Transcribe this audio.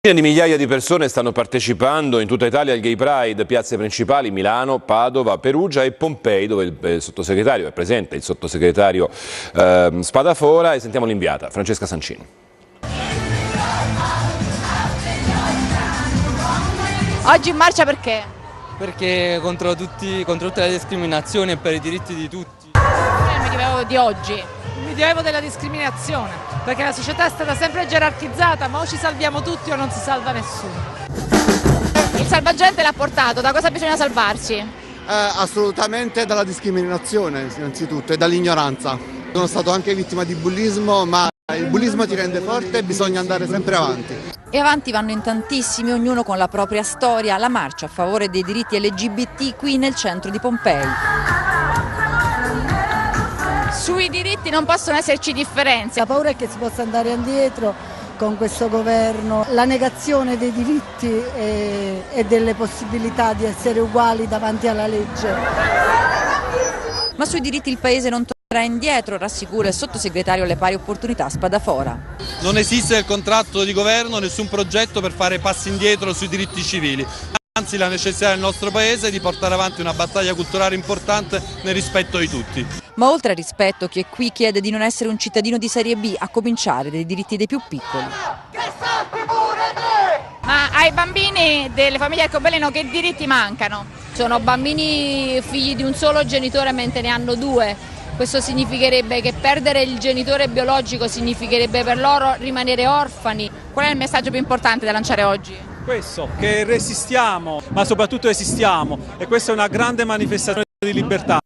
Di migliaia di persone stanno partecipando in tutta Italia al Gay Pride, piazze principali Milano, Padova, Perugia e Pompei, dove il sottosegretario è presente, il sottosegretario Spadafora, e sentiamo l'inviata Francesca Sancini. Oggi in marcia perché? Perché contro tutte le discriminazioni e per i diritti di tutti. Il Medioevo di oggi. Il Medioevo della discriminazione, perché la società è stata sempre gerarchizzata, ma o ci salviamo tutti o non si salva nessuno. Il salvagente l'ha portato, da cosa bisogna salvarsi? Assolutamente dalla discriminazione innanzitutto e dall'ignoranza. Sono stato anche vittima di bullismo, ma il bullismo ti rende forte e bisogna andare sempre avanti. E avanti vanno in tantissimi, ognuno con la propria storia, la marcia a favore dei diritti LGBT qui nel centro di Pompei. Sui diritti non possono esserci differenze. La paura è che si possa andare indietro con questo governo, la negazione dei diritti e delle possibilità di essere uguali davanti alla legge. Ma sui diritti il Paese non tornerà indietro, rassicura il sottosegretario alle pari opportunità Spadafora. Non esiste nel contratto di governo nessun progetto per fare passi indietro sui diritti civili. Anzi, la necessità del nostro Paese è di portare avanti una battaglia culturale importante nel rispetto di tutti. Ma oltre al rispetto, chi è qui chiede di non essere un cittadino di serie B, a cominciare dai diritti dei più piccoli. Ma ai bambini delle famiglie arcobaleno che diritti mancano? Sono bambini figli di un solo genitore mentre ne hanno due. Questo significherebbe che perdere il genitore biologico significherebbe per loro rimanere orfani. Qual è il messaggio più importante da lanciare oggi? Questo, che resistiamo, ma soprattutto esistiamo, e questa è una grande manifestazione di libertà.